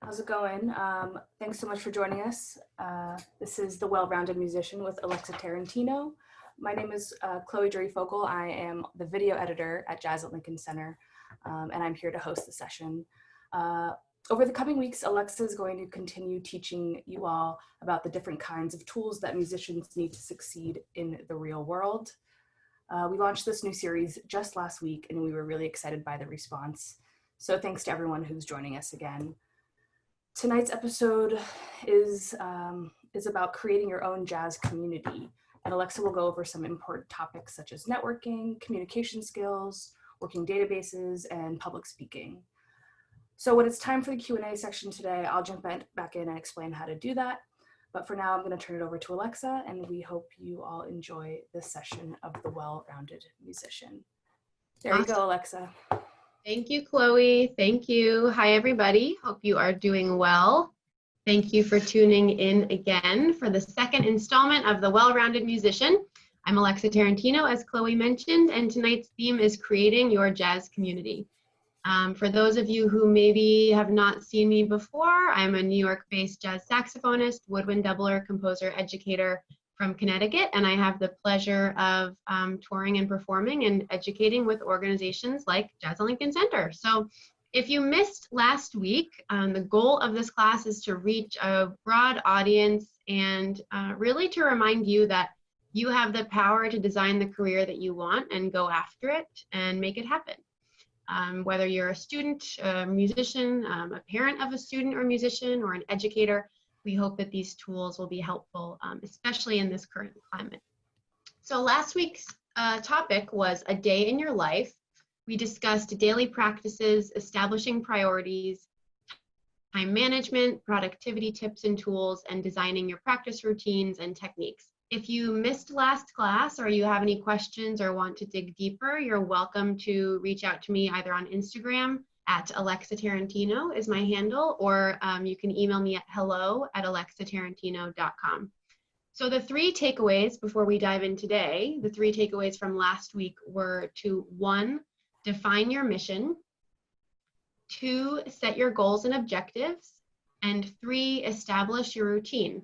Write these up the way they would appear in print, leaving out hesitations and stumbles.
How's it going? Thanks so much for joining us. This is The Well-Rounded Musician with Alexa Tarantino. My name is Chloe Drury-Focal. I am the video editor at Jazz at Lincoln Center, and I'm here to host the session. Over the coming weeks, Alexa is going to continue teaching you all about the different kinds of tools that musicians need to succeed in the real world. We launched this new series just last week, and we were really excited by the response. So thanks to everyone who's joining us again. Tonight's episode is about creating your own jazz community, and Alexa will go over some important topics such as networking, communication skills, working databases, and public speaking. So when it's time for the Q&A section today, I'll jump back in and explain how to do that. But for now, I'm going to turn it over to Alexa, and we hope you all enjoy this session of The Well-Rounded Musician. There you go, Alexa. Thank you, Chloe. Thank you. Hi, everybody. Hope you are doing well. Thank you for tuning in again for the second installment of The Well-Rounded Musician. I'm Alexa Tarantino, as Chloe mentioned, and tonight's theme is creating your jazz community. For those of you who maybe have not seen me before, I'm a New York-based jazz saxophonist, woodwind doubler, composer, educator from Connecticut, and I have the pleasure of touring and performing and educating with organizations like Jazz at Lincoln Center. So if you missed last week, the goal of this class is to reach a broad audience and really to remind you that you have the power to design the career that you want and go after it and make it happen. Whether you're a student, a musician, a parent of a student or musician, or an educator, we hope that these tools will be helpful, especially in this current climate. So last week's topic was a day in your life. We discussed daily practices, establishing priorities, time management, productivity tips and tools, and designing your practice routines and techniques. If you missed last class or you have any questions or want to dig deeper, you're welcome to reach out to me either on Instagram at Alexa Tarantino is my handle, or you can email me at hello@alexatarantino.com. So the three takeaways before we dive in today, the three takeaways from last week were to 1, define your mission, 2, set your goals and objectives, and 3, establish your routine,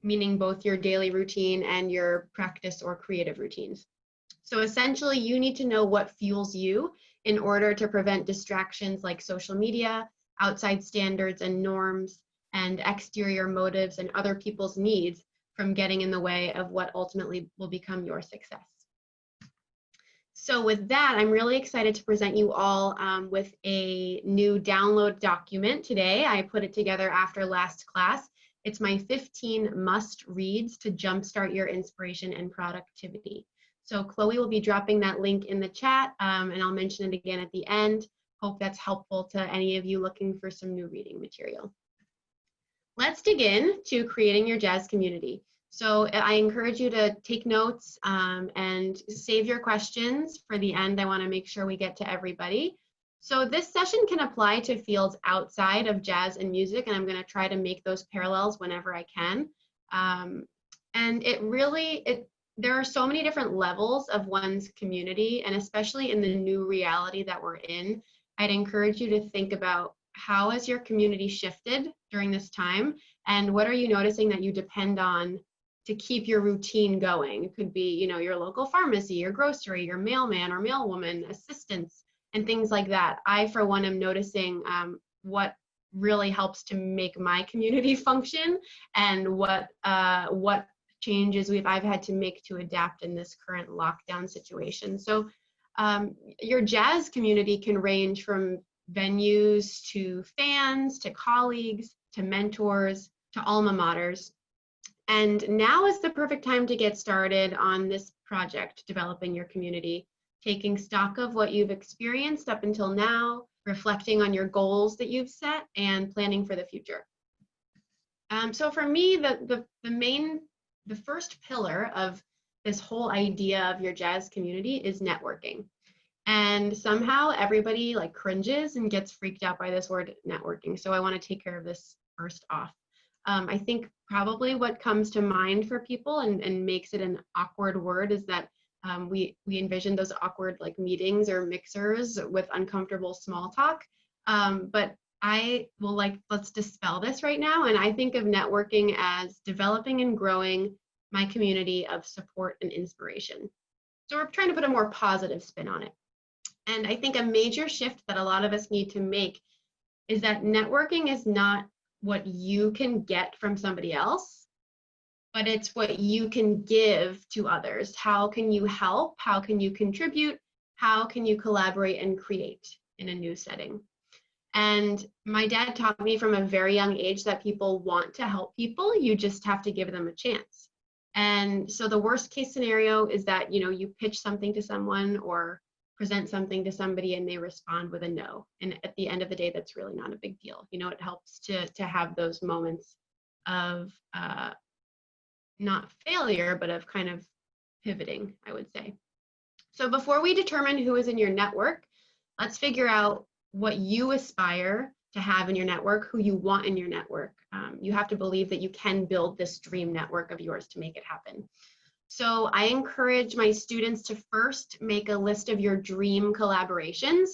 meaning both your daily routine and your practice or creative routines. So essentially, you need to know what fuels you in order to prevent distractions like social media, outside standards and norms, and exterior motives and other people's needs from getting in the way of what ultimately will become your success. So with that, I'm really excited to present you all with a new download document today. I put it together after last class. It's my 15 must reads to jumpstart your inspiration and productivity. So Chloe will be dropping that link in the chat, and I'll mention it again at the end. Hope that's helpful to any of you looking for some new reading material. Let's dig in to creating your jazz community. So I encourage you to take notes and save your questions for the end. I want to make sure we get to everybody. So this session can apply to fields outside of jazz and music, and I'm going to try to make those parallels whenever I can. And there are so many different levels of one's community, and especially in the new reality that we're in, I'd encourage you to think about how has your community shifted during this time, and what are you noticing that you depend on to keep your routine going. It could be, your local pharmacy, your grocery, your mailman or mailwoman, assistants, and things like that. I, for one, am noticing what really helps to make my community function, and what changes I've had to make to adapt in this current lockdown situation. So your jazz community can range from venues to fans, to colleagues, to mentors, to alma maters. And now is the perfect time to get started on this project, developing your community, taking stock of what you've experienced up until now, reflecting on your goals that you've set, and planning for the future. So for me, the first pillar of this whole idea of your jazz community is networking. And somehow everybody cringes and gets freaked out by this word networking. So I want to take care of this first off. I think probably what comes to mind for people and makes it an awkward word is that we envision those awkward meetings or mixers with uncomfortable small talk. But let's dispel this right now. And I think of networking as developing and growing my community of support and inspiration. So we're trying to put a more positive spin on it. And I think a major shift that a lot of us need to make is that networking is not what you can get from somebody else, but it's what you can give to others. How can you help? How can you contribute? How can you collaborate and create in a new setting? And my dad taught me from a very young age that people want to help people. You just have to give them a chance. And so the worst case scenario is that, you pitch something to someone or present something to somebody and they respond with a no. And at the end of the day, that's really not a big deal. It helps to have those moments of not failure, but of kind of pivoting, I would say. So before we determine who is in your network, let's figure out what you aspire to have in your network, who you want in your network. You have to believe that you can build this dream network of yours to make it happen. So I encourage my students to first make a list of your dream collaborations.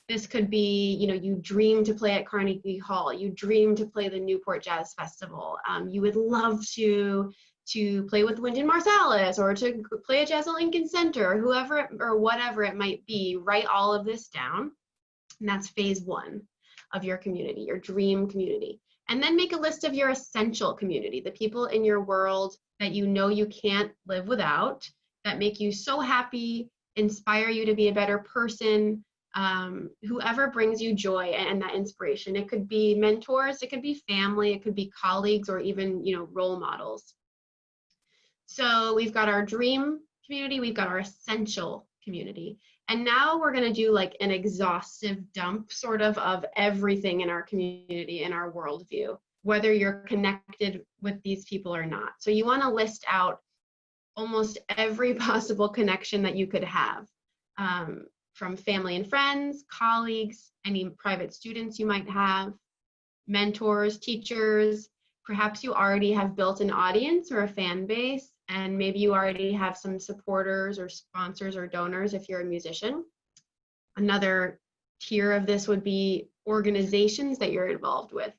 This could be, you dream to play at Carnegie Hall, you dream to play the Newport Jazz Festival, you would love to play with Wynton Marsalis or to play at Jazz at Lincoln Center, whoever or whatever it might be. Write all of this down. And that's phase one of your community, your dream community. And then make a list of your essential community, the people in your world that you can't live without, that make you so happy, inspire you to be a better person, whoever brings you joy and that inspiration. It could be mentors, it could be family, it could be colleagues, or even, role models. So we've got our dream community, we've got our essential community. And now we're going to do like an exhaustive dump sort of everything in our community, in our worldview, whether you're connected with these people or not. So you want to list out almost every possible connection that you could have, from family and friends, colleagues, any private students you might have, mentors, teachers. Perhaps you already have built an audience or a fan base, and maybe you already have some supporters or sponsors or donors if you're a musician. Another tier of this would be organizations that you're involved with.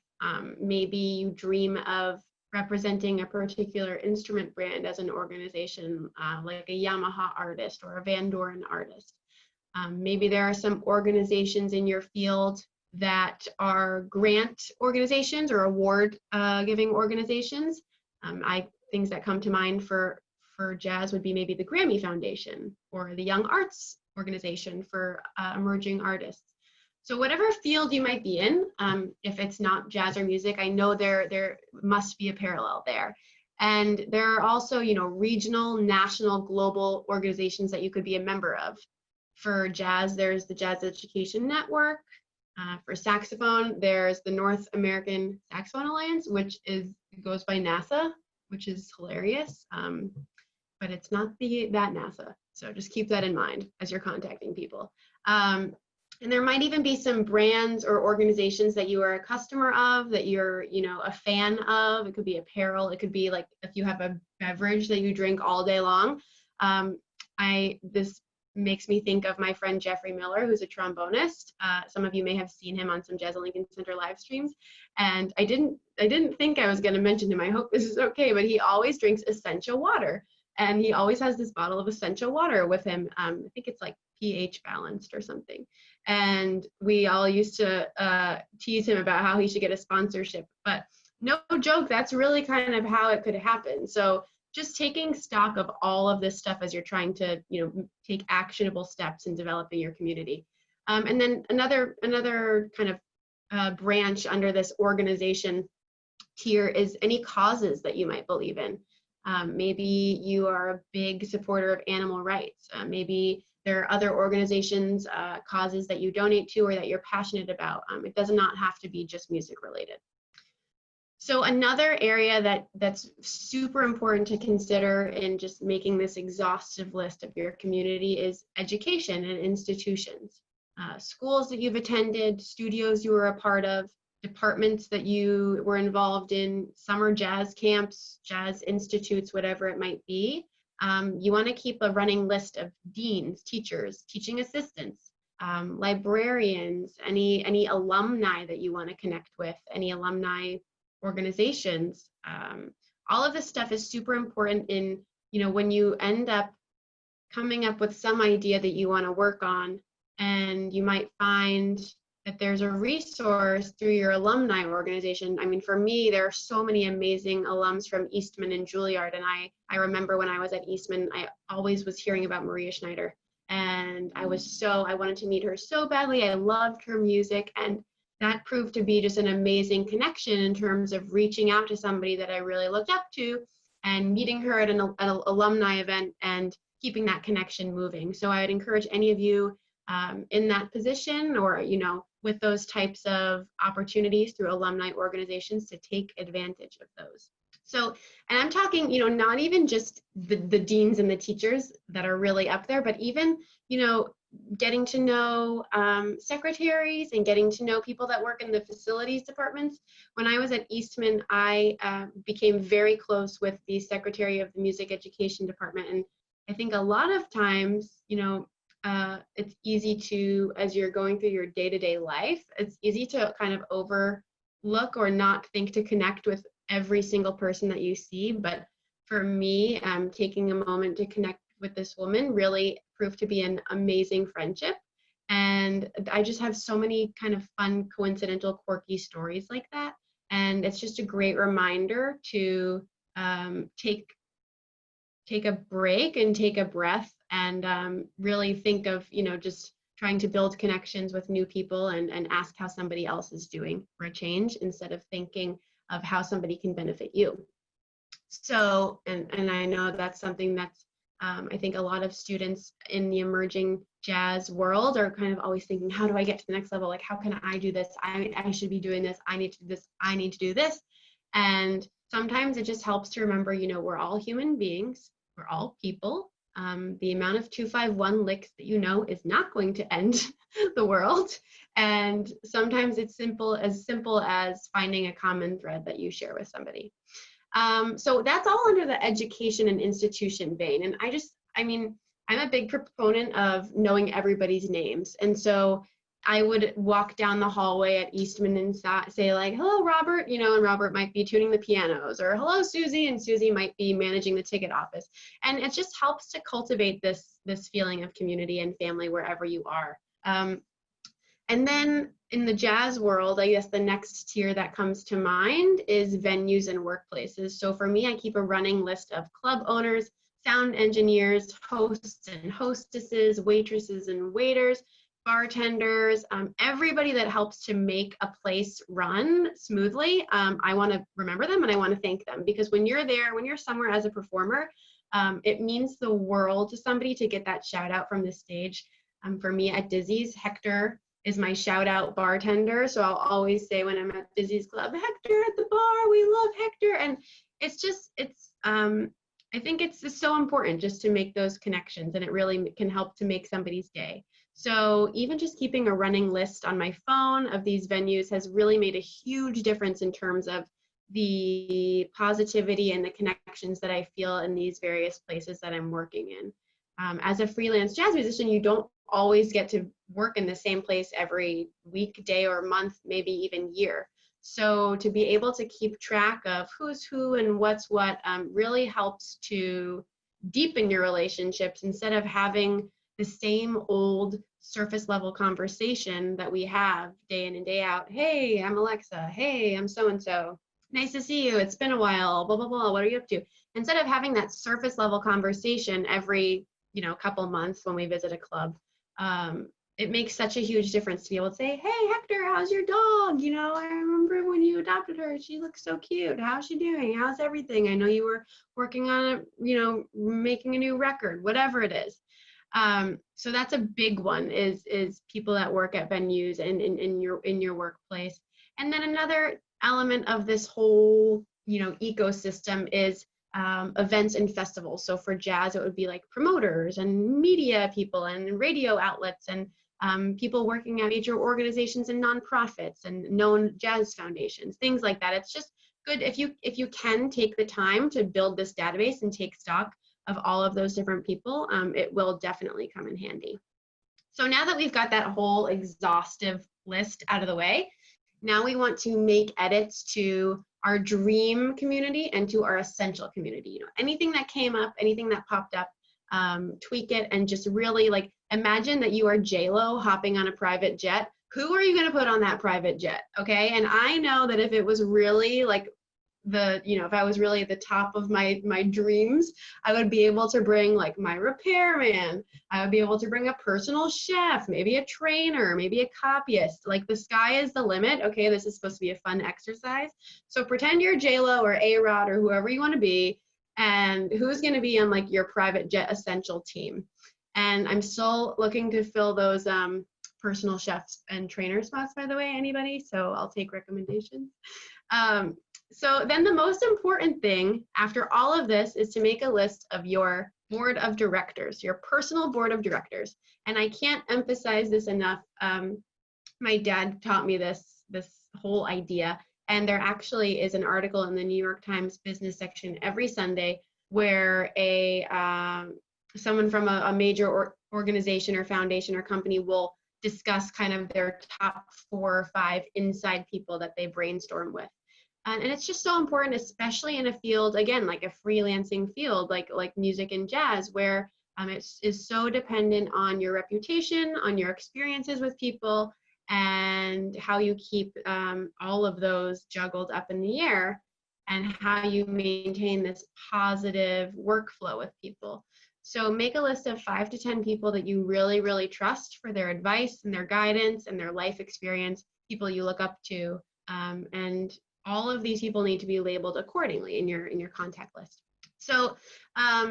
Maybe you dream of representing a particular instrument brand as an organization, like a Yamaha artist or a Van Doren artist. Maybe there are some organizations in your field that are grant organizations or award giving organizations. Things that come to mind for jazz would be maybe the Grammy Foundation or the Young Arts Organization for emerging artists. So whatever field you might be in, if it's not jazz or music, I know there must be a parallel there. And there are also, regional, national, global organizations that you could be a member of. For jazz, there's the Jazz Education Network. For saxophone, there's the North American Saxophone Alliance, which goes by NASA, which is hilarious, but it's not that NASA. So just keep that in mind as you're contacting people. And there might even be some brands or organizations that you are a customer of, that you're, a fan of. It could be apparel. It could be like if you have a beverage that you drink all day long. This makes me think of my friend Jeffrey Miller, who's a trombonist. Some of you may have seen him on some Jazz at Lincoln Center live streams. And I didn't think I was going to mention him. I hope this is okay, but he always drinks essential water. And he always has this bottle of essential water with him. I think it's like pH balanced or something. And we all used to tease him about how he should get a sponsorship. But no joke, that's really kind of how it could happen. So just taking stock of all of this stuff as you're trying to, take actionable steps in developing your community. And then another kind of branch under this organization tier is any causes that you might believe in. Maybe you are a big supporter of animal rights. Maybe there are other organizations, causes that you donate to or that you're passionate about. It does not have to be just music related. So another area that's super important to consider in just making this exhaustive list of your community is education and institutions. Schools that you've attended, studios you were a part of, departments that you were involved in, summer jazz camps, jazz institutes, whatever it might be. You want to keep a running list of deans, teachers, teaching assistants, librarians, any alumni that you want to connect with, any alumni organizations. All of this stuff is super important in, when you end up coming up with some idea that you want to work on, and you might find that there's a resource through your alumni organization. I mean, for me, there are so many amazing alums from Eastman and Juilliard, and I remember when I was at Eastman, I always was hearing about Maria Schneider, and I wanted to meet her so badly. I loved her music, and that proved to be just an amazing connection in terms of reaching out to somebody that I really looked up to and meeting her at an alumni event and keeping that connection moving. So I would encourage any of you in that position, or with those types of opportunities through alumni organizations, to take advantage of those. So, and I'm talking, not even just the deans and the teachers that are really up there, but even, getting to know secretaries and getting to know people that work in the facilities departments. When I was at Eastman, I became very close with the secretary of the music education department. And I think a lot of times, it's easy to, as you're going through your day-to-day life, it's easy to kind of overlook or not think to connect with every single person that you see. But for me, taking a moment to connect with this woman really proved to be an amazing friendship. And I just have so many kind of fun, coincidental, quirky stories like that. And it's just a great reminder to take a break and take a breath and really think of, just trying to build connections with new people and ask how somebody else is doing for a change, instead of thinking of how somebody can benefit you. So, and I know that's something that's, I think a lot of students in the emerging jazz world are kind of always thinking, how do I get to the next level? Like, how can I do this? I should be doing this. I need to do this. I need to do this. And sometimes it just helps to remember, we're all human beings. We're all people. The amount of 251 licks that is not going to end the world. And sometimes it's simple as finding a common thread that you share with somebody. So that's all under the education and institution vein. And I'm a big proponent of knowing everybody's names. And so I would walk down the hallway at Eastman and say like, hello, Robert, and Robert might be tuning the pianos, or hello, Susie, and Susie might be managing the ticket office. And it just helps to cultivate this feeling of community and family wherever you are. And then in the jazz world, I guess the next tier that comes to mind is venues and workplaces. So for me, I keep a running list of club owners, sound engineers, hosts and hostesses, waitresses and waiters, bartenders, everybody that helps to make a place run smoothly. I want to remember them and I want to thank them, because when you're there, when you're somewhere as a performer, it means the world to somebody to get that shout out from the stage. For me at Dizzy's, Hector is my shout out bartender. So I'll always say when I'm at Dizzy's Club, Hector at the bar, we love Hector. And I think it's just so important just to make those connections, and it really can help to make somebody's day. So even just keeping a running list on my phone of these venues has really made a huge difference in terms of the positivity and the connections that I feel in these various places that I'm working in. As a freelance jazz musician, you don't always get to work in the same place every week, day, or month, maybe even year. So to be able to keep track of who's who and what's what really helps to deepen your relationships, instead of having the same old surface level conversation that we have day in and day out. Hey, I'm Alexa. Hey, I'm so-and-so. Nice to see you. It's been a while, blah, blah, blah. What are you up to? Instead of having that surface level conversation every, couple months when we visit a club, it makes such a huge difference to be able to say, hey, Hector, how's your dog? I remember when you adopted her. She looks so cute. How's she doing? How's everything? I know you were working on, making a new record, whatever it is. So that's a big one, is people that work at venues and in your workplace. And then another element of this whole, ecosystem is events and festivals. So for jazz, it would be like promoters and media people and radio outlets and people working at major organizations and nonprofits and known jazz foundations, things like that. It's just good if you can take the time to build this database and take stock of all of those different people. It will definitely come in handy. So now that we've got that whole exhaustive list out of the way, now we want to make edits to our dream community and to our essential community. You know, anything that came up, anything that popped up, tweak it and just really like imagine that you are J-Lo hopping on a private jet. Who are you going to put on that private jet? Okay. And I know that if it was really like if I was really at the top of my dreams, I would be able to bring like my repairman. I would be able to bring a personal chef, maybe a trainer, maybe a copyist. Like the sky is the limit. Okay, this is supposed to be a fun exercise. So pretend you're J-Lo or A-Rod or whoever you want to be, and who's going to be on like your private jet essential team. And I'm still looking to fill those personal chefs and trainer spots, by the way, anybody. So I'll take recommendations. So then the most important thing after all of this is to make a list of your board of directors, your personal board of directors. And I can't emphasize this enough. My dad taught me this whole idea. And there actually is an article in the New York Times business section every Sunday where someone from a major organization or foundation or company will discuss kind of their top 4 or 5 inside people that they brainstorm with. And it's just so important, especially in a field, again, like a freelancing field, like music and jazz, where it is so dependent on your reputation, on your experiences with people, and how you keep all of those juggled up in the air, and how you maintain this positive workflow with people. So make a list of 5 to 10 people that you really, really trust for their advice and their guidance and their life experience, people you look up to, and all of these people need to be labeled accordingly in your contact list. So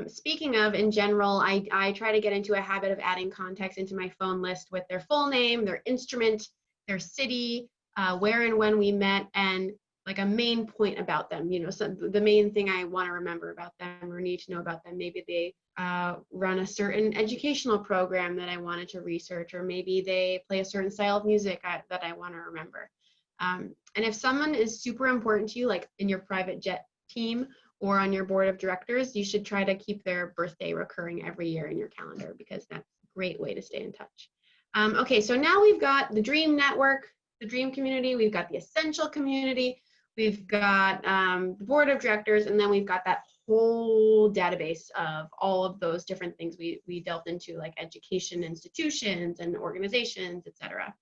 speaking of, in general, I try to get into a habit of adding contacts into my phone list with their full name, their instrument, their city, where and when we met, and like a main point about them, you know, so the main thing I want to remember about them or need to know about them. Maybe they run a certain educational program that I wanted to research, or maybe they play a certain style of music that I want to remember. And if someone is super important to you, like in your private jet team or on your board of directors, you should try to keep their birthday recurring every year in your calendar, because that's a great way to stay in touch. Okay, so now we've got the dream network, the dream community, we've got the essential community, we've got the board of directors, and then we've got that whole database of all of those different things we delved into, like education institutions and organizations, etc.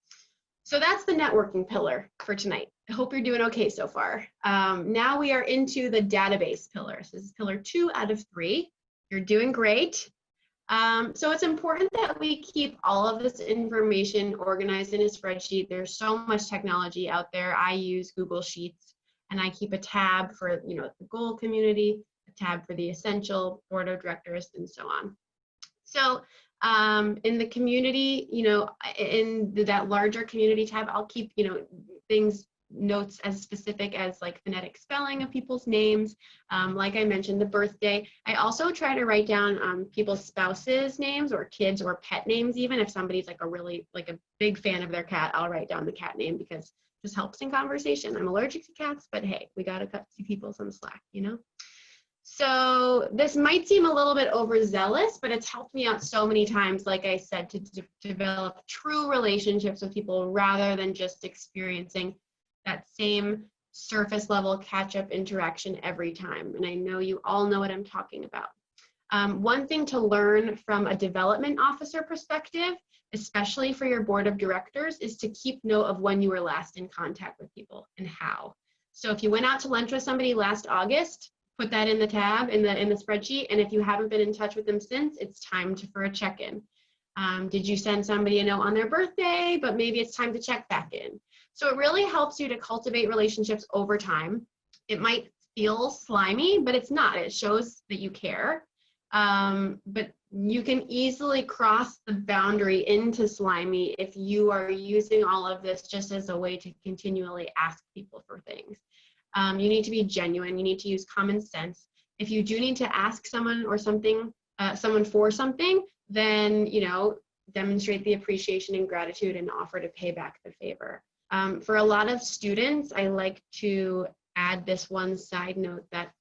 So that's the networking pillar for tonight. I hope you're doing okay so far. Now we are into the database pillar. So this is pillar 2 out of 3. You're doing great. So it's important that we keep all of this information organized in a spreadsheet. There's so much technology out there. I use Google Sheets, and I keep a tab for, you know, the goal community, a tab for the essential, board of directors, and so on. So in the community, you know, in that larger community tab, I'll keep, you know, notes as specific as like phonetic spelling of people's names. Like I mentioned, the birthday. I also try to write down people's spouses' names or kids or pet names. Even if somebody's like a big fan of their cat, I'll write down the cat name, because this helps in conversation. I'm allergic to cats, but hey, we got to cut people some slack, you know? So this might seem a little bit overzealous, but it's helped me out so many times, like I said, to develop true relationships with people rather than just experiencing that same surface level catch-up interaction every time. And I know you all know what I'm talking about. One thing to learn from a development officer perspective, especially for your board of directors, is to keep note of when you were last in contact with people and how. So if you went out to lunch with somebody last August, put that in the tab in the spreadsheet. And if you haven't been in touch with them since, it's time for a check-in. Did you send somebody a note on their birthday, but maybe it's time to check back in? So it really helps you to cultivate relationships over time. It might feel slimy, but it's not. It shows that you care. But you can easily cross the boundary into slimy if you are using all of this just as a way to continually ask people for things. You need to be genuine. You need to use common sense. If you do need to ask someone or something, someone for something, then, you know, demonstrate the appreciation and gratitude and offer to pay back the favor. For a lot of students, I like to add this one side note that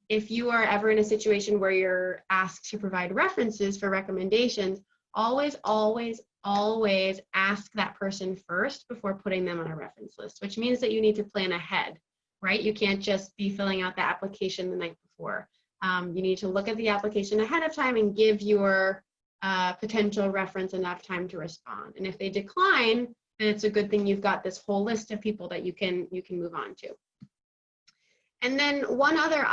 if you are ever in a situation where you're asked to provide references for recommendations, always, always, always ask that person first before putting them on a reference list, which means that you need to plan ahead, right? You can't just be filling out the application the night before. You need to look at the application ahead of time and give your potential reference enough time to respond. And if they decline, then it's a good thing you've got this whole list of people that you can move on to. And then one other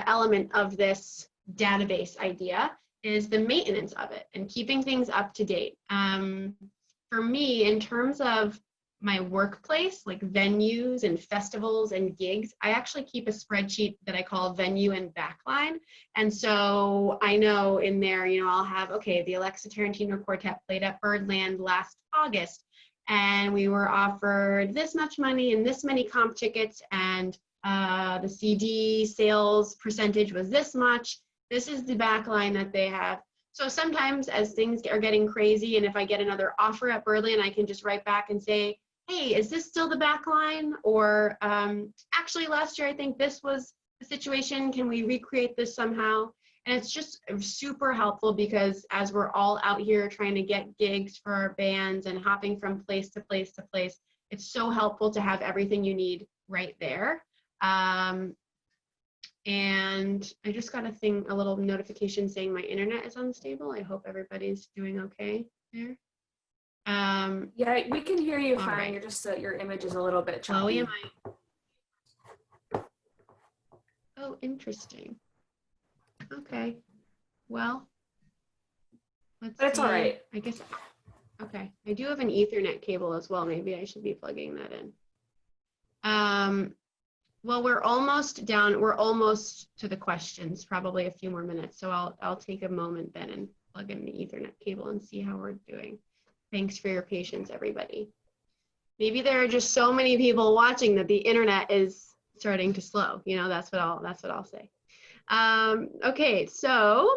element of this database idea is the maintenance of it and keeping things up to date. For me, in terms of my workplace, like venues and festivals and gigs, I actually keep a spreadsheet that I call venue and backline. And so I know in there, you know, I'll have, okay, the Alexa Tarantino Quartet played at Birdland last August, and we were offered this much money and this many comp tickets, and the CD sales percentage was this much. This is the backline that they have. So sometimes as things are getting crazy, and if I get another offer at Birdland, I can just write back and say, hey, is this still the backline? Or actually last year, I think this was the situation. Can we recreate this somehow? And it's just super helpful because as we're all out here trying to get gigs for our bands and hopping from place to place to place, it's so helpful to have everything you need right there. And I just got a little notification saying my internet is unstable. I hope everybody's doing okay there. Yeah, we can hear you fine. Right. You're just your image is a little bit choppy. Chloe, am I? Oh, interesting. Okay. Well, let's But it's see. all right. I guess. Okay. I do have an Ethernet cable as well. Maybe I should be plugging that in. Well, we're almost done. We're almost to the questions, probably a few more minutes. So I'll take a moment then and plug in the Ethernet cable and see how we're doing. Thanks for your patience, everybody. Maybe there are just so many people watching that the internet is starting to slow. You know, that's what I'll say. Okay, so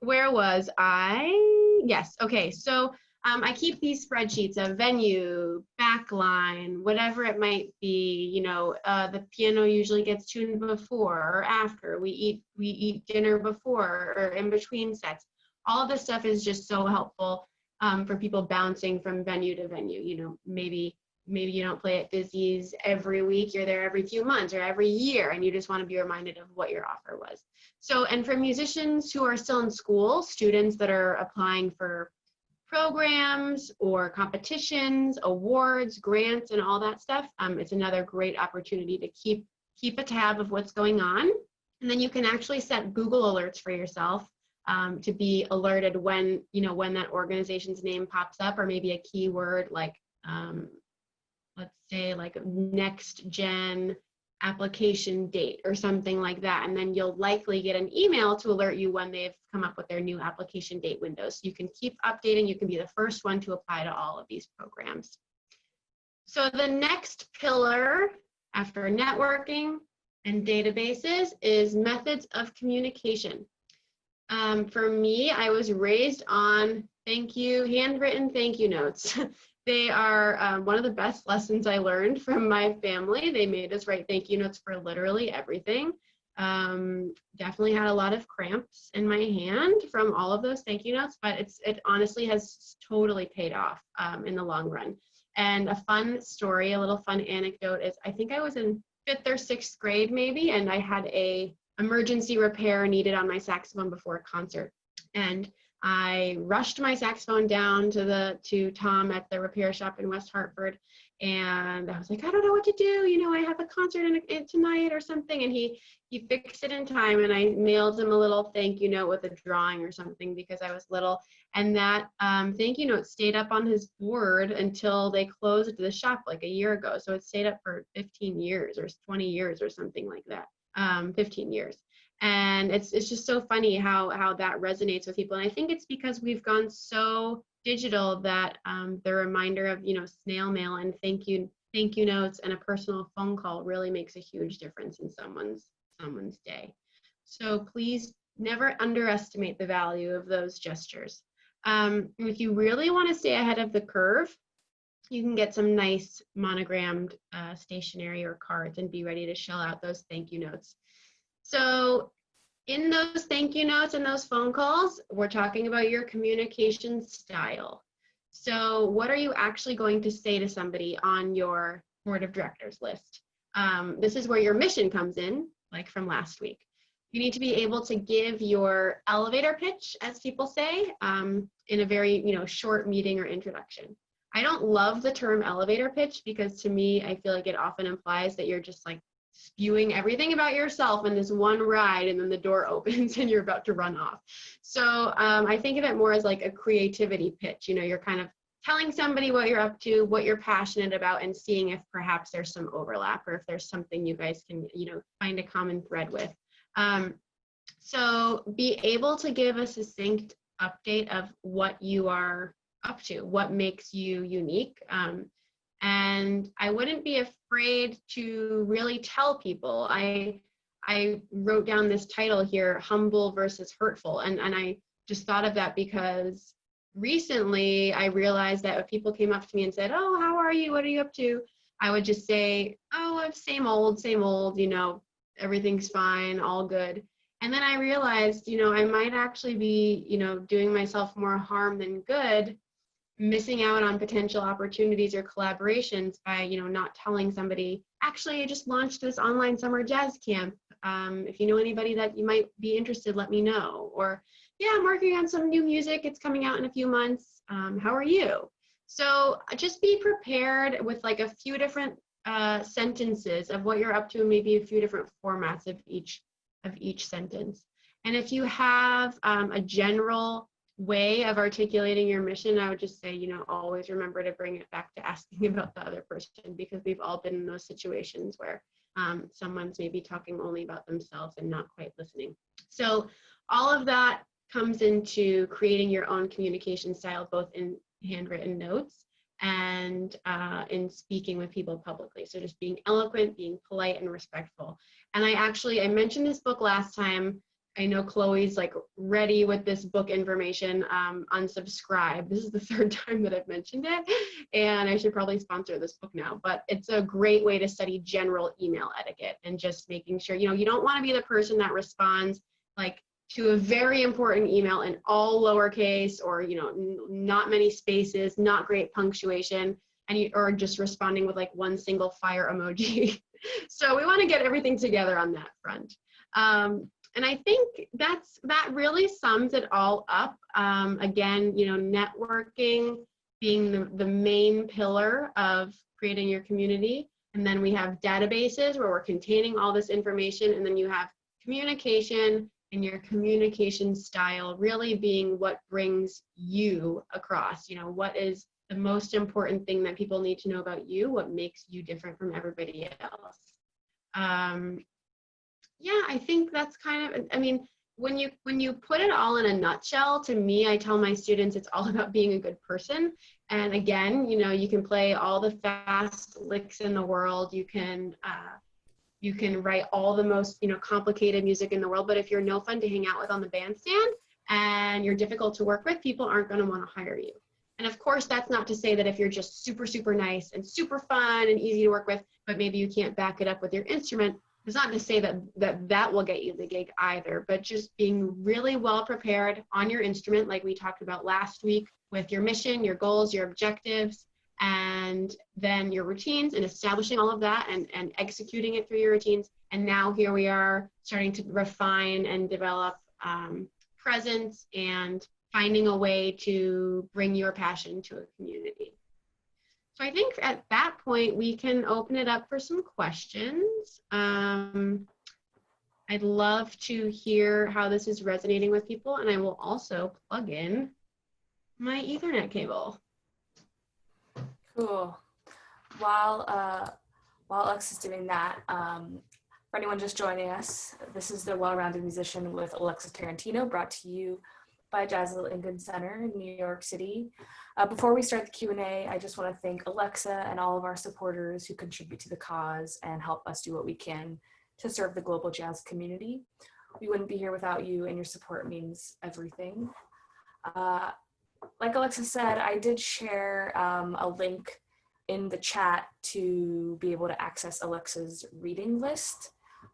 where was I? Yes, okay, so I keep these spreadsheets of venue, backline, whatever it might be. You know, the piano usually gets tuned before or after. We eat dinner before or in between sets. All of this stuff is just so helpful for people bouncing from venue to venue. You know, maybe you don't play at Dizzy's every week, you're there every few months or every year, and you just want to be reminded of what your offer was. So, and for musicians who are still in school, students that are applying for programs or competitions, awards, grants, and all that stuff, it's another great opportunity to keep a tab of what's going on. And then you can actually set Google alerts for yourself to be alerted when, you know, when that organization's name pops up, or maybe a keyword like, let's say like next gen application date or something like that. And then you'll likely get an email to alert you when they've come up with their new application date windows. So you can keep updating. You can be the first one to apply to all of these programs. So the next pillar after networking and databases is methods of communication. For me, I was raised on handwritten thank you notes. They are one of the best lessons I learned from my family. They made us write thank you notes for literally everything. Definitely had a lot of cramps in my hand from all of those thank you notes, but it honestly has totally paid off in the long run. And a fun story, a little fun anecdote is I think I was in 5th or 6th grade maybe, and I had a emergency repair needed on my saxophone before a concert. And I rushed my saxophone down to Tom at the repair shop in West Hartford, and I was like, I don't know what to do. You know, I have a concert tonight or something. And he fixed it in time, and I mailed him a little thank you note with a drawing or something because I was little. And that thank you note stayed up on his board until they closed the shop like a year ago. So it stayed up for 15 years or 20 years or something like that. 15 years. And it's just so funny how that resonates with people. And I think it's because we've gone so digital that the reminder of, you know, snail mail and thank you notes and a personal phone call really makes a huge difference in someone's day. So please never underestimate the value of those gestures. If you really want to stay ahead of the curve, you can get some nice monogrammed stationery or cards and be ready to shell out those thank you notes. So in those thank you notes and those phone calls, we're talking about your communication style. So what are you actually going to say to somebody on your board of directors list? This is where your mission comes in, like from last week. You need to be able to give your elevator pitch, as people say, in a very, short meeting or introduction. I don't love the term elevator pitch because to me, I feel like it often implies that you're just like spewing everything about yourself in this one ride and then the door opens and you're about to run off. So I think of it more as like a creativity pitch. You're kind of telling somebody what you're up to, what you're passionate about, and seeing if perhaps there's some overlap or if there's something you guys can, find a common thread with. So be able to give a succinct update of what you are up to, what makes you unique. And I wouldn't be afraid to really tell people. I wrote down this title here, humble versus hurtful. And I just thought of that because recently I realized that if people came up to me and said, oh, how are you? What are you up to? I would just say, oh, same old, everything's fine, all good. And then I realized, I might actually be, doing myself more harm than good, missing out on potential opportunities or collaborations by, not telling somebody, actually, I just launched this online summer jazz camp. If you know anybody that you might be interested, let me know. Or, yeah, I'm working on some new music. It's coming out in a few months. How are you? So just be prepared with like a few different sentences of what you're up to, maybe a few different formats of each sentence. And if you have a general way of articulating your mission, I would just say, always remember to bring it back to asking about the other person, because we've all been in those situations where someone's maybe talking only about themselves and not quite listening. So all of that comes into creating your own communication style, both in handwritten notes and in speaking with people publicly. So just being eloquent, being polite and respectful. And I mentioned this book last time. I know Chloe's like ready with this book information, Unsubscribe. This is the third time that I've mentioned it, and I should probably sponsor this book now, but it's a great way to study general email etiquette and just making sure, you don't want to be the person that responds like to a very important email in all lowercase or, not many spaces, not great punctuation, and or just responding with like one single fire emoji. So we want to get everything together on that front. And I think that really sums it all up. Again, networking being the main pillar of creating your community. And then we have databases where we're containing all this information. And then you have communication, and your communication style really being what brings you across. What is the most important thing that people need to know about you? What makes you different from everybody else? Yeah, I think that's kind of, when you put it all in a nutshell, to me, I tell my students it's all about being a good person. And again, you can play all the fast licks in the world. You can write all the most, complicated music in the world. But if you're no fun to hang out with on the bandstand and you're difficult to work with, people aren't going to want to hire you. And of course, that's not to say that if you're just super, super nice and super fun and easy to work with, but maybe you can't back it up with your instrument, it's not to say that will get you the gig either, but just being really well prepared on your instrument, like we talked about last week, with your mission, your goals, your objectives, and then your routines, and establishing all of that and executing it through your routines. And now here we are starting to refine and develop presence and finding a way to bring your passion to a community. So I think at that point, we can open it up for some questions. I'd love to hear how this is resonating with people, and I will also plug in my Ethernet cable. Cool. While Alexa's doing that, for anyone just joining us, this is the Well-Rounded Musician with Alexa Tarantino, brought to you by Jazz at Lincoln Center in New York City. Before we start the Q&A, I just want to thank Alexa and all of our supporters who contribute to the cause and help us do what we can to serve the global jazz community. We wouldn't be here without you, and your support means everything. Like Alexa said, I did share a link in the chat to be able to access Alexa's reading list.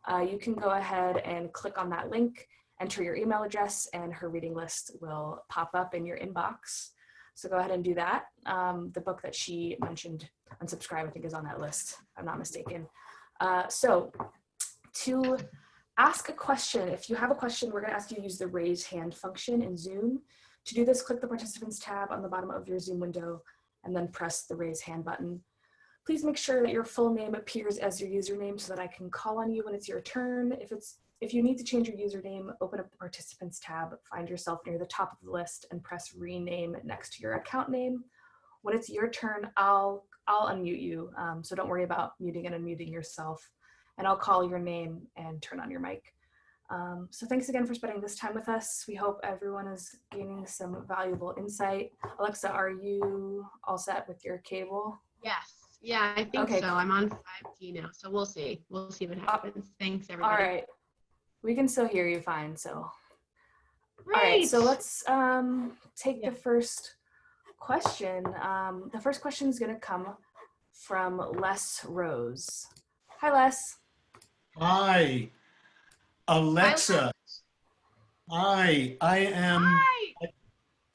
You can go ahead and click on that link, enter your email address, and her reading list will pop up in your inbox. So go ahead and do that. The book that she mentioned, Unsubscribe, I think is on that list, if I'm not mistaken. So to ask a question, if you have a question, we're going to ask you to use the raise hand function in Zoom. To do this, click the participants tab on the bottom of your Zoom window and then press the raise hand button. Please make sure that your full name appears as your username so that I can call on you when it's your turn. If you need to change your username, open up the participants tab, find yourself near the top of the list and press rename next to your account name. When it's your turn, I'll unmute you. So don't worry about muting and unmuting yourself. And I'll call your name and turn on your mic. So thanks again for spending this time with us. We hope everyone is gaining some valuable insight. Alexa, are you all set with your cable? Yes. Yeah, I think Okay. so. I'm on 5G now, so we'll see. We'll see what happens. Thanks, everybody. All right. We can still hear you fine, so. Great. All right, so let's take the first question. The first question is going to come from Les Rose. Hi, Les. Hi, Alexa. Hi, I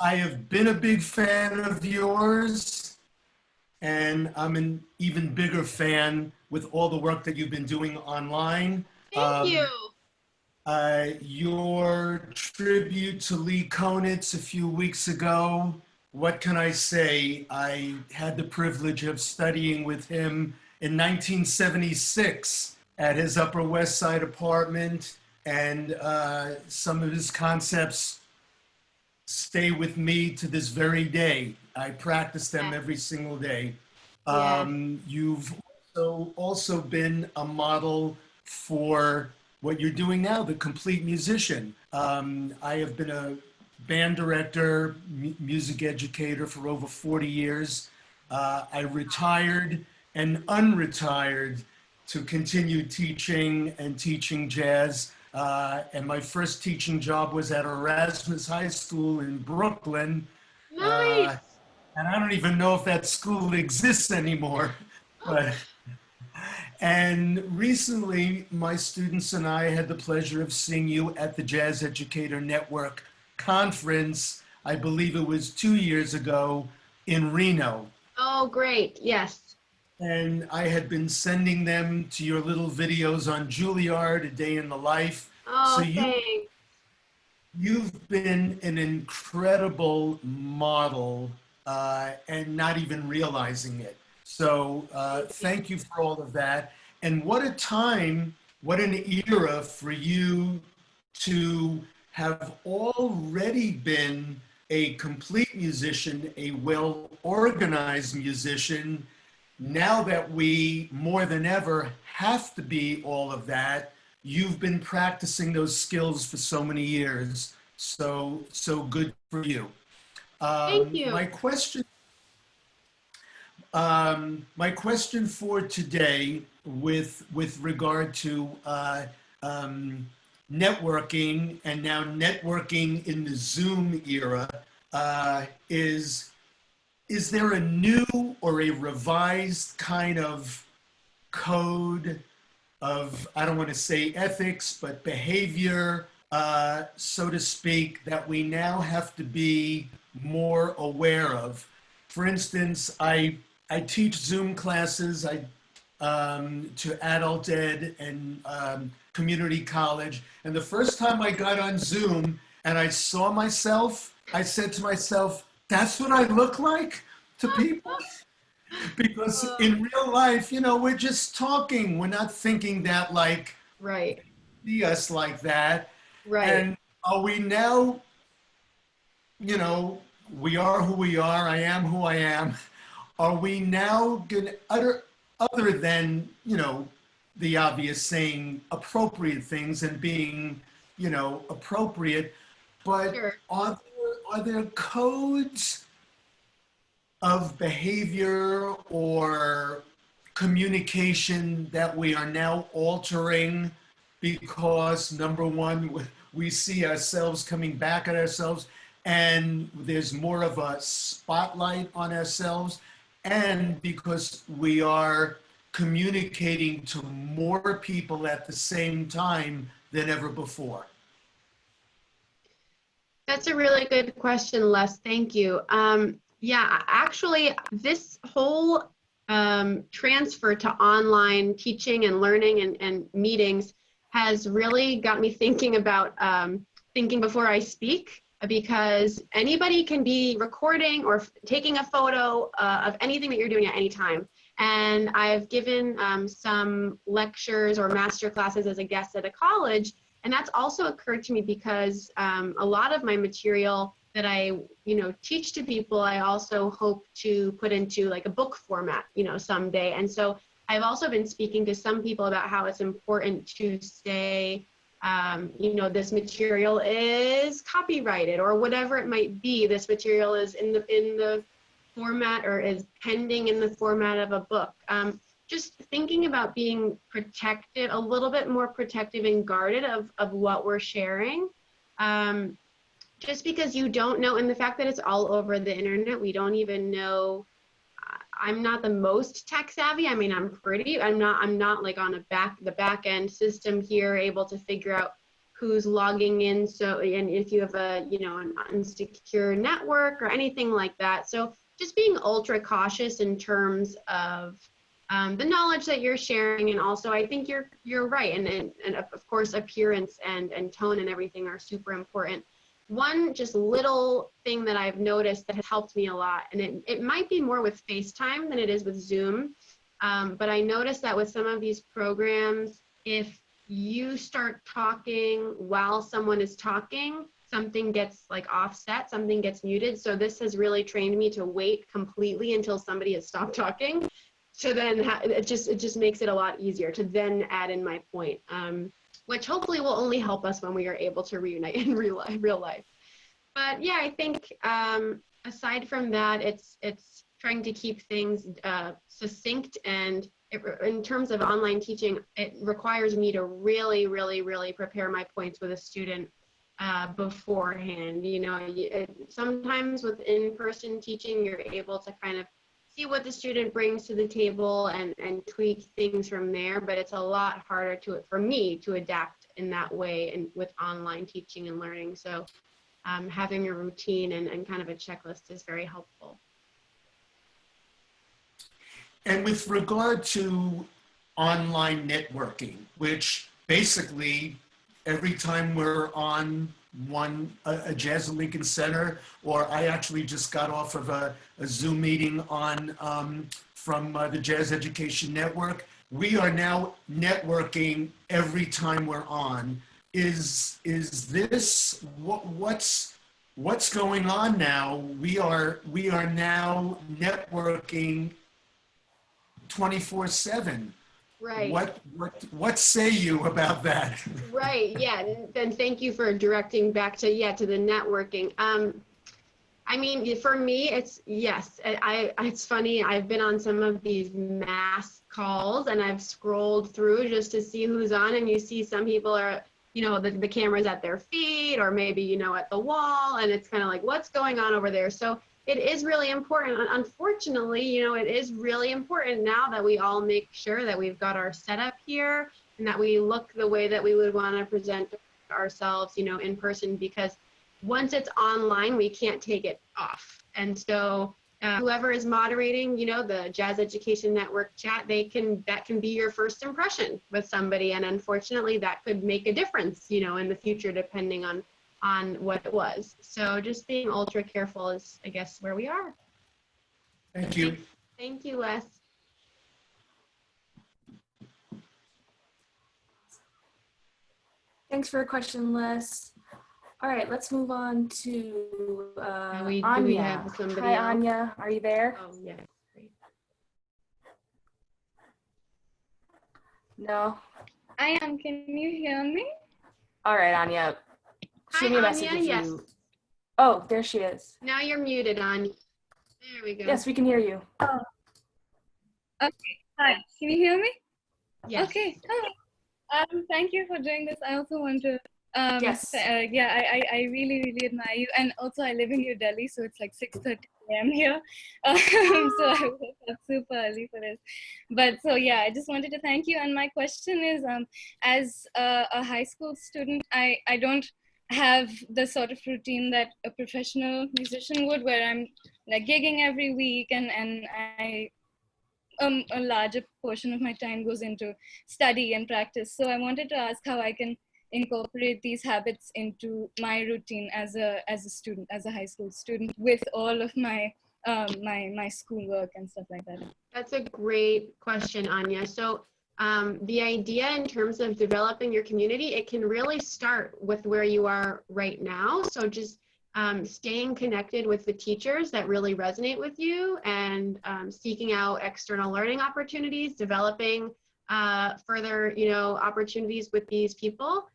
have been a big fan of yours, and I'm an even bigger fan with all the work that you've been doing online. Thank you. Your tribute to Lee Konitz a few weeks ago, what can I say? I had the privilege of studying with him in 1976 at his Upper West Side apartment, and some of his concepts stay with me to this very day. I practice them every single day. You've also been a model for what you're doing now, the complete musician. I have been a band director, music educator for over 40 years. I retired and unretired to continue teaching and teaching jazz. And my first teaching job was at Erasmus High School in Brooklyn. Nice. And I don't even know if that school exists anymore. And recently, my students and I had the pleasure of seeing you at the Jazz Educator Network conference. I believe it was 2 years ago in Reno. Oh, great. Yes. And I had been sending them to your little videos on Juilliard, A Day in the Life. Oh, So thanks. you've been an incredible model and not even realizing it. So thank you for all of that. And what a time, what an era for you to have already been a complete musician, a well-organized musician. Now that we more than ever have to be all of that, you've been practicing those skills for so many years. So good for you. Thank you. My question for today with regard to networking and now networking in the Zoom era is there a new or a revised kind of code of, I don't want to say ethics, but behavior, so to speak, that we now have to be more aware of? For instance, I teach Zoom classes to adult ed and community college. And the first time I got on Zoom and I saw myself, I said to myself, that's what I look like to people? Because in real life, you know, we're just talking. We're not thinking that like, right. See us like that. Right. And are we now, you know, we are who we are, I am who I am. Are we now going to other than, you know, the obvious saying appropriate things and being, you know, appropriate, but Sure. are there codes of behavior or communication that we are now altering because, number one, we see ourselves coming back at ourselves and there's more of a spotlight on ourselves, and because we are communicating to more people at the same time than ever before? That's a really good question, Les. Thank you. Yeah, actually, this whole transfer to online teaching and learning and meetings has really got me thinking about thinking before I speak, because anybody can be recording or taking a photo of anything that you're doing at any time. And I've given some lectures or master classes as a guest at a college, and that's also occurred to me because a lot of my material that I, teach to people, I also hope to put into like a book format, someday. And so I've also been speaking to some people about how it's important to say, this material is copyrighted or whatever it might be. This material is in the format or is pending in the format of a book. Just thinking about being protective, a little bit more protective and guarded of what we're sharing. Just because you don't know, and the fact that it's all over the internet, we don't even know. I'm not the most tech savvy. I mean, I'm not like on the back end system here, able to figure out who's logging in. So, and if you have an insecure network or anything like that. So just being ultra cautious in terms of the knowledge that you're sharing. And also, I think you're right. And of course, appearance and tone and everything are super important. One just little thing that I've noticed that has helped me a lot, and it might be more with FaceTime than it is with Zoom, but I noticed that with some of these programs, if you start talking while someone is talking, something gets like offset, something gets muted. So this has really trained me to wait completely until somebody has stopped talking. So then it just makes it a lot easier to then add in my point. Which hopefully will only help us when we are able to reunite in real life. But yeah, I think aside from that, it's trying to keep things succinct, and in terms of online teaching, it requires me to really, really, really prepare my points with a student beforehand. Sometimes with in-person teaching, you're able to kind of see what the student brings to the table and tweak things from there, but it's a lot harder for me to adapt in that way and with online teaching and learning. So having a routine and kind of a checklist is very helpful. And with regard to online networking, which basically every time we're on a Jazz at Lincoln Center, or I actually just got off of a Zoom meeting from the Jazz Education Network, we are now networking every time we're on. Is this what's going on now? We are now networking 24/7. Right. What say you about that? Right. Yeah. Then thank you for directing back to the networking. I mean, for me, it's yes. It's funny. I've been on some of these mass calls and I've scrolled through just to see who's on, and you see some people are, the camera's at their feet or maybe, at the wall, and it's kind of like, what's going on over there? So it is really important. Unfortunately, it is really important now that we all make sure that we've got our setup here and that we look the way that we would want to present ourselves, in person, because once it's online, we can't take it off. And so whoever is moderating, the Jazz Education Network chat, that can be your first impression with somebody. And unfortunately, that could make a difference, in the future, depending on what it was. So just being ultra careful is, I guess, where we are. Thank you. Thank you, Les. Thanks for your question, Les. All right, let's move on to Anya. Do we have somebody Hi, else? Anya. Are you there? Oh, yeah. Great. No? I am. Can you hear me? All right, Anya. Hi, Shoot me a message Anya. if Yes. you... Oh, there she is. Now you're muted, Anya. There we go. Yes, we can hear you. Oh. Okay. Hi. Can you hear me? Yes. Okay. Hi. Thank you for doing this. I also want to. Yes. I really, really admire you. And also, I live in New Delhi, so it's like 6:30 a.m. here. So I woke up super early for this. But so yeah, I just wanted to thank you. And my question is, as a high school student, I don't have the sort of routine that a professional musician would, where I'm like gigging every week, and I a larger portion of my time goes into study and practice. So I wanted to ask how I can incorporate these habits into my routine as a student, as a high school student, with all of my my schoolwork and stuff like that. That's a great question, Anya. So the idea in terms of developing your community, it can really start with where you are right now. So just staying connected with the teachers that really resonate with you, and seeking out external learning opportunities, developing further, opportunities with these people.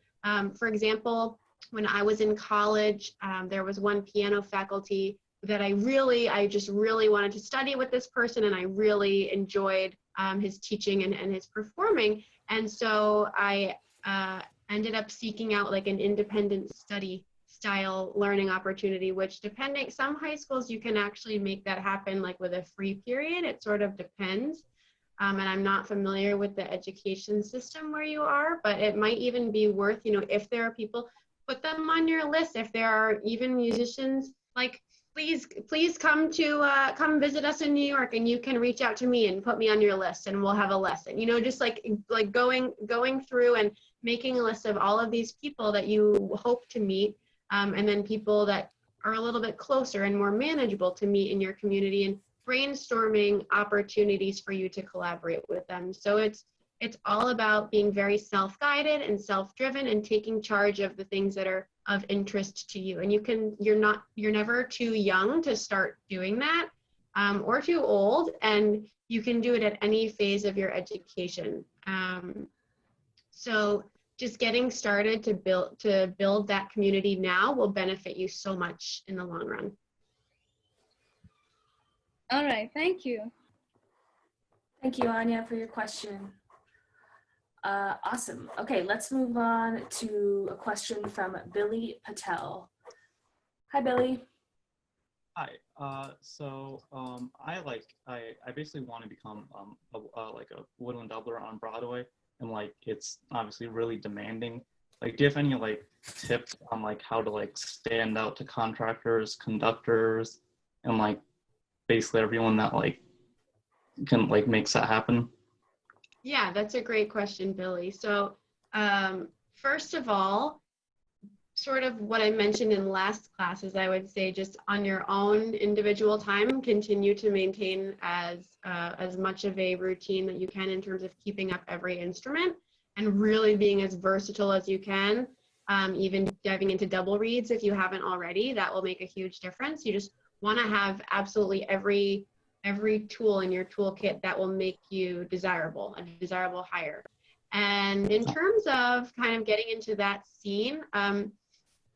For example, when I was in college, there was one piano faculty that I just really wanted to study with this person, and I really enjoyed his teaching and his performing. And so I ended up seeking out like an independent study style learning opportunity, which depending, some high schools you can actually make that happen like with a free period. It sort of depends. And I'm not familiar with the education system where you are, but it might even be worth, if there are people, put them on your list. If there are even musicians, like please come visit us in New York, and you can reach out to me and put me on your list, and we'll have a lesson. Just like going through and making a list of all of these people that you hope to meet, and then people that are a little bit closer and more manageable to meet in your community, and brainstorming opportunities for you to collaborate with them. So it's all about being very self-guided and self-driven, and taking charge of the things that are of interest to you. And you're never too young to start doing that, or too old, and you can do it at any phase of your education. So just getting started to build that community now will benefit you so much in the long run. All right, thank you. Thank you, Anya, for your question. Awesome. Okay, let's move on to a question from Billy Patel. Hi, Billy. Hi. I basically want to become like a woodwind doubler on Broadway, and like it's obviously really demanding. Like, do you have any like tips on like how to like stand out to contractors, conductors, and like basically everyone that like can like makes that happen? Yeah, that's a great question, Billy. So first of all, sort of what I mentioned in last classes, I would say just on your own individual time, continue to maintain as much of a routine that you can in terms of keeping up every instrument, and really being as versatile as you can, even diving into double reeds if you haven't already. That will make a huge difference. You just want to have absolutely every tool in your toolkit that will make you a desirable hire. And in terms of kind of getting into that scene,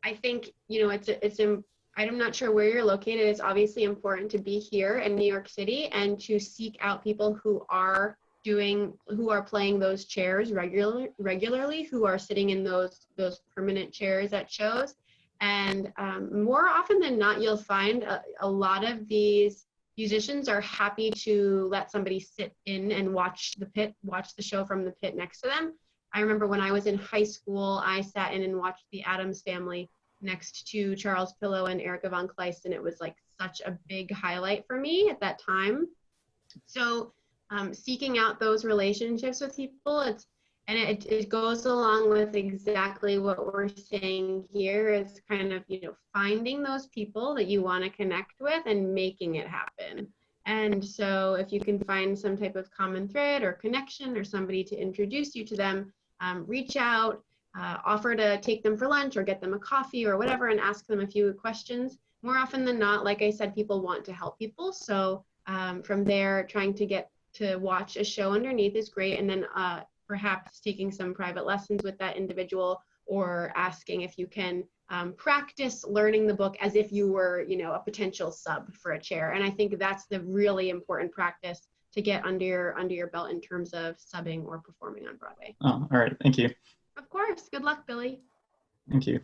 I think, I'm not sure where you're located. It's obviously important to be here in New York City and to seek out people who are playing those chairs regularly, who are sitting in those permanent chairs at shows. And more often than not, you'll find a lot of these musicians are happy to let somebody sit in and watch the show from the pit next to them. I remember when I was in high school, I sat in and watched the Addams Family next to Charles Pillow and Erica Von Kleist, and it was like such a big highlight for me at that time. So seeking out those relationships with people, it goes along with exactly what we're saying here, is kind of, finding those people that you want to connect with and making it happen. And so if you can find some type of common thread or connection or somebody to introduce you to them, reach out, offer to take them for lunch or get them a coffee or whatever, and ask them a few questions. More often than not, like I said, people want to help people. So from there, trying to get to watch a show underneath is great. And then perhaps taking some private lessons with that individual, or asking if you can practice learning the book as if you were, a potential sub for a chair. And I think that's the really important practice to get under your belt in terms of subbing or performing on Broadway. Oh, all right. Thank you. Of course. Good luck, Billy. Thank you.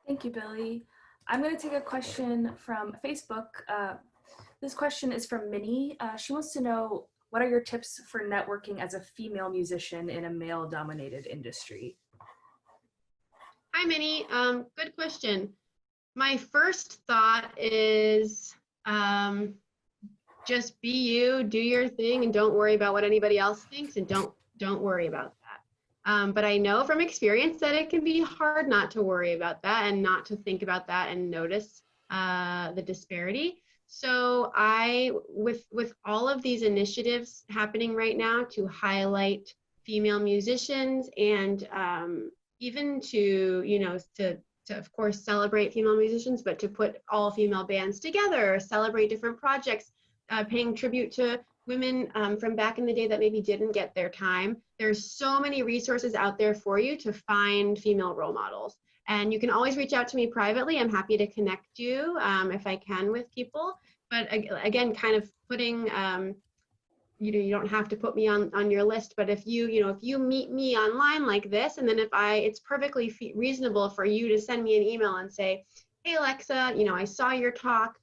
Thank you, Billy. I'm going to take a question from Facebook. This question is from Minnie. She wants to know, what are your tips for networking as a female musician in a male-dominated industry? Hi, Hi, Minnie. Good question. My first thought is just be you, do your thing, and don't worry about what anybody else thinks, and don't worry about that. But I know from experience that it can be hard not to worry about that and not to think about that and notice the disparity. So with all of these initiatives happening right now to highlight female musicians and even to of course celebrate female musicians, but to put all female bands together, celebrate different projects, paying tribute to women from back in the day that maybe didn't get their time. There's so many resources out there for you to find female role models. And you can always reach out to me privately. I'm happy to connect you if I can with people. But again, kind of putting, you don't have to put me on your list, but if you meet me online like this, and then it's perfectly reasonable for you to send me an email and say, hey, Alexa, I saw your talk,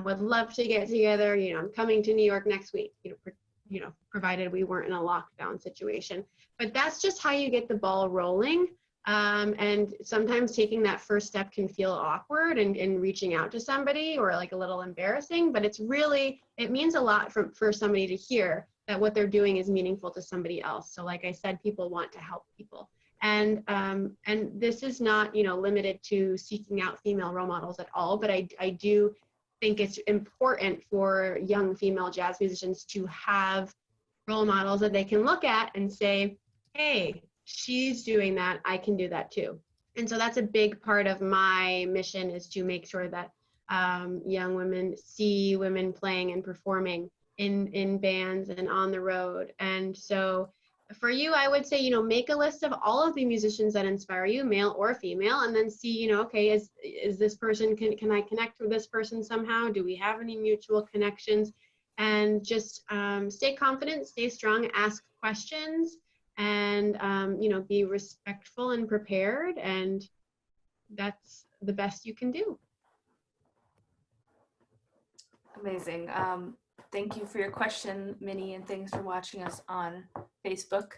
would love to get together, I'm coming to New York next week, provided we weren't in a lockdown situation. But that's just how you get the ball rolling. And sometimes taking that first step can feel awkward and reaching out to somebody or like a little embarrassing, but it means a lot for somebody to hear that what they're doing is meaningful to somebody else. So like I said, people want to help people. And this is not, limited to seeking out female role models at all, but I do think it's important for young female jazz musicians to have role models that they can look at and say, hey, she's doing that, I can do that too. And so that's a big part of my mission, is to make sure that young women see women playing and performing in bands and on the road. And so for you, I would say, make a list of all of the musicians that inspire you, male or female, and then see, okay, is this person, can I connect with this person somehow? Do we have any mutual connections? And just stay confident, stay strong, ask questions, and be respectful and prepared, and that's the best you can do. Amazing. Thank you for your question, Minnie, and thanks for watching us on Facebook.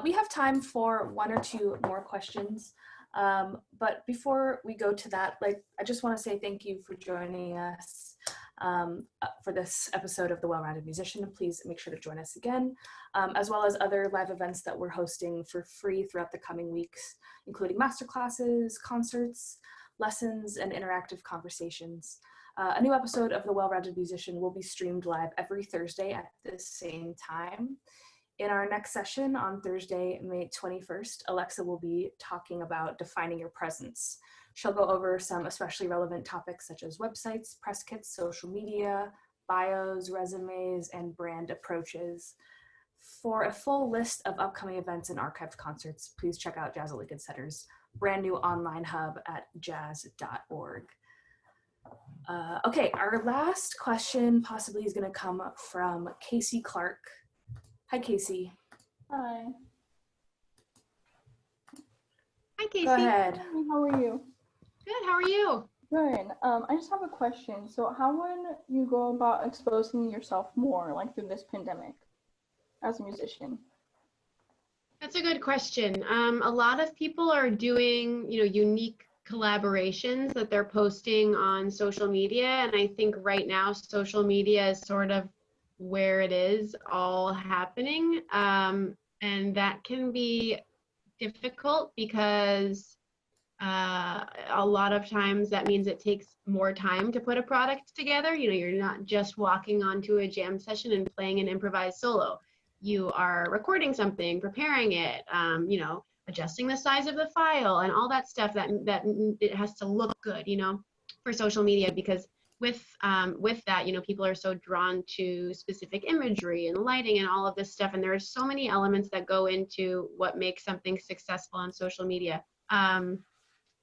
We have time for one or two more questions, but before we go to that, I just want to say thank you for joining us for this episode of The Well-Rounded Musician. Please make sure to join us again, as well as other live events that we're hosting for free throughout the coming weeks, including masterclasses, concerts, lessons, and interactive conversations. A new episode of The Well-Rounded Musician will be streamed live every Thursday at the same time. In our next session on Thursday, May 21st, Alexa will be talking about defining your presence. She'll go over some especially relevant topics such as websites, press kits, social media, bios, resumes, and brand approaches. For a full list of upcoming events and archived concerts, please check out Jazz at Lincoln Center's brand new online hub at jazz.org. Okay, our last question possibly is going to come from Casey Clark. Hi, Casey. Hi. Hi, Casey. Go ahead. Hey, how are you? Good, how are you? Good. I just have a question. So how would you go about exposing yourself more, through this pandemic as a musician? That's a good question. A lot of people are doing, unique collaborations that they're posting on social media. And I think right now social media is sort of where it is all happening. And that can be difficult because a lot of times that means it takes more time to put a product together. You're not just walking onto a jam session and playing an improvised solo. You are recording something, preparing it, adjusting the size of the file and all that stuff that it has to look good, for social media, because with that, people are so drawn to specific imagery and lighting and all of this stuff. And there are so many elements that go into what makes something successful on social media.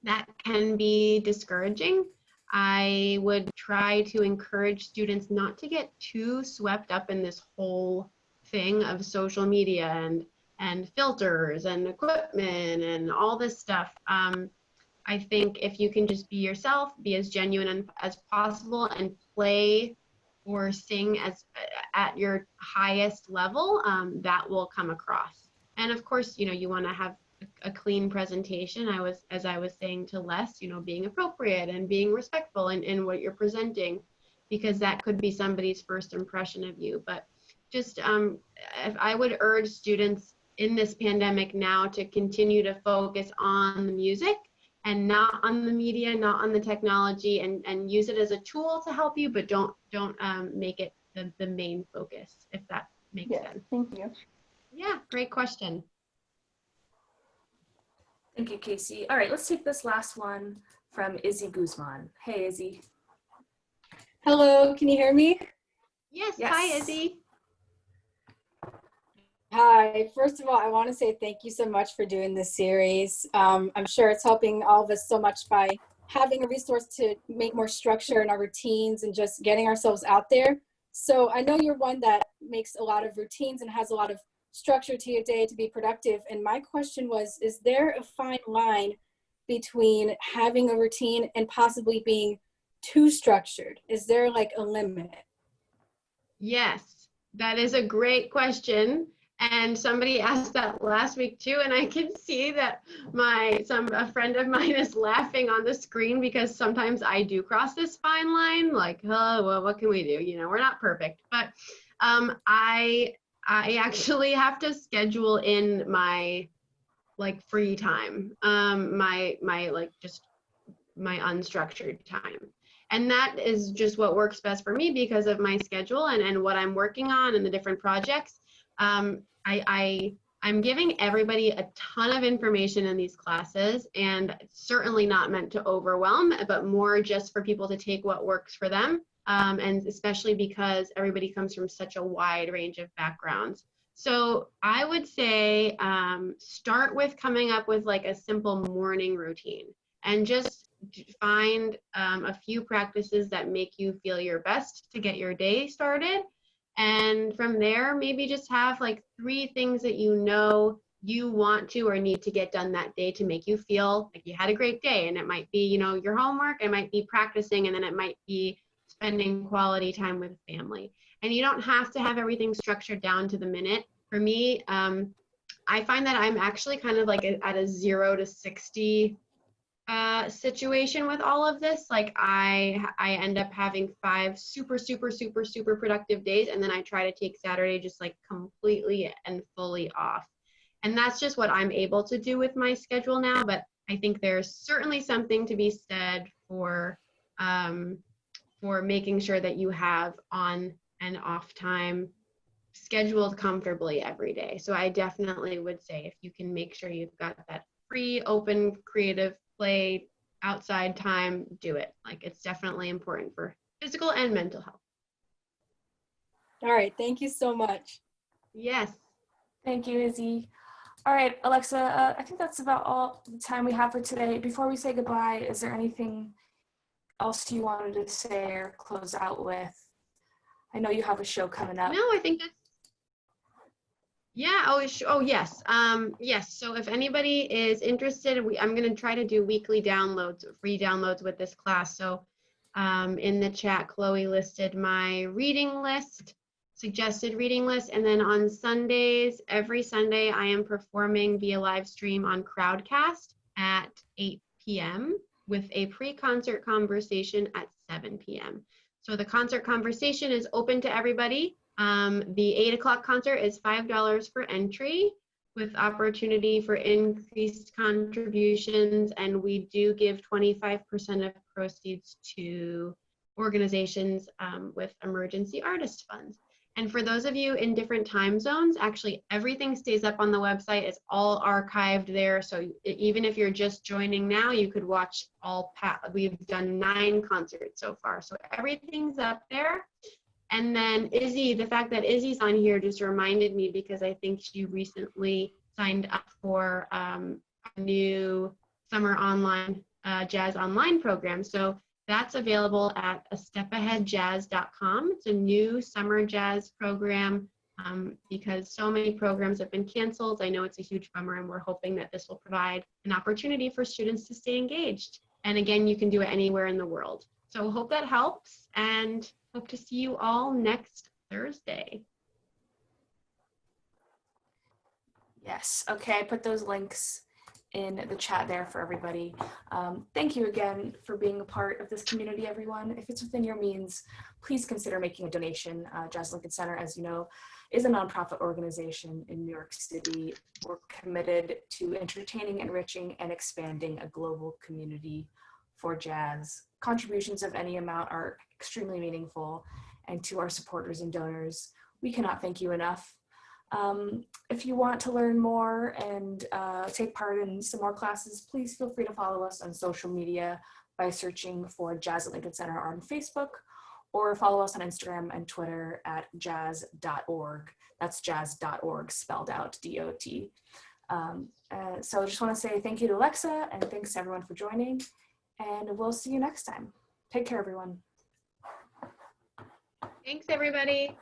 That can be discouraging. I would try to encourage students not to get too swept up in this whole thing of social media and filters and equipment and all this stuff. I think if you can just be yourself, be as genuine as possible, and play or sing at your highest level, that will come across. And of course, you want to have a clean presentation. As I was saying to Les, being appropriate and being respectful in what you're presenting, because that could be somebody's first impression of you. But just if I would urge students in this pandemic now to continue to focus on the music and not on the media, not on the technology, and use it as a tool to help you, but don't make it the main focus, if that makes sense. Thank you. Yeah, great question. Thank you, Casey. All right, let's take this last one from Izzy Guzman. Hey, Izzy. Hello, can you hear me? Yes. Yes. Hi, Izzy. Hi, first of all, I want to say thank you so much for doing this series. I'm sure it's helping all of us so much by having a resource to make more structure in our routines and just getting ourselves out there. So I know you're one that makes a lot of routines and has a lot of structure to your day to be productive. And my question was, is there a fine line between having a routine and possibly being too structured? Is there like a limit? Yes, that is a great question. And somebody asked that last week too, and I can see that a friend of mine is laughing on the screen because sometimes I do cross this fine line. Like, oh, well, what can we do? We're not perfect, but I actually have to schedule in my free time, my unstructured time. And that is just what works best for me because of my schedule and what I'm working on and the different projects. I'm giving everybody a ton of information in these classes, and it's certainly not meant to overwhelm, but more just for people to take what works for them. And especially because everybody comes from such a wide range of backgrounds. So I would say start with coming up with like a simple morning routine and just find a few practices that make you feel your best to get your day started. And from there, maybe just have like 3 things that you want to or need to get done that day to make you feel like you had a great day. And it might be, your homework, it might be practicing, and then it might be spending quality time with family. And you don't have to have everything structured down to the minute. For me, I find that I'm actually kind of like at a 0 to 60 situation with all of this. Like I end up having 5 super productive days, and then I try to take Saturday just like completely and fully off. And that's just what I'm able to do with my schedule now. But I think there's certainly something to be said for making sure that you have on and off time scheduled comfortably every day. So I definitely would say if you can make sure you've got that free, open, creative play outside time, do it. Like it's definitely important for physical and mental health. All right, thank you so much. Yes. Thank you, Izzy. All right, Alexa, I think that's about all the time we have for today. Before we say goodbye, is there anything else you wanted to say or close out with? I know you have a show coming up. No, I think that's, yeah. Oh, yes. Yes. So if anybody is interested, I'm going to try to do weekly downloads, free downloads with this class. So in the chat, Chloe listed my reading list, suggested reading list. And then on Sundays, every Sunday, I am performing via live stream on Crowdcast at 8 p.m. with a pre-concert conversation at 7 p.m. So the concert conversation is open to everybody. The 8 o'clock concert is $5 for entry with opportunity for increased contributions, and we do give 25% of proceeds to organizations with emergency artist funds. And for those of you in different time zones, actually everything stays up on the website. It's all archived there. So even if you're just joining now, you could watch we've done 9 concerts so far. So everything's up there. And then Izzy, the fact that Izzy's on here just reminded me because I think she recently signed up for a new summer online jazz online program. So that's available at astepaheadjazz.com. It's a new summer jazz program because so many programs have been canceled. I know it's a huge bummer, and we're hoping that this will provide an opportunity for students to stay engaged. And again, you can do it anywhere in the world. So hope that helps, and hope to see you all next Thursday. Yes. Okay, I put those links in the chat there for everybody. Thank you again for being a part of this community, everyone. If it's within your means, please consider making a donation. Jazz Lincoln Center, as you know, is a nonprofit organization in New York City. We're committed to entertaining, enriching, and expanding a global community for jazz. Contributions of any amount are extremely meaningful, and to our supporters and donors, we cannot thank you enough. If you want to learn more and take part in some more classes, please feel free to follow us on social media by searching for Jazz at Lincoln Center on Facebook, or follow us on Instagram and Twitter at jazz.org. That's jazz.org spelled out D-O-T. So I just want to say thank you to Alexa, and thanks to everyone for joining, and we'll see you next time. Take care, everyone. Thanks, everybody.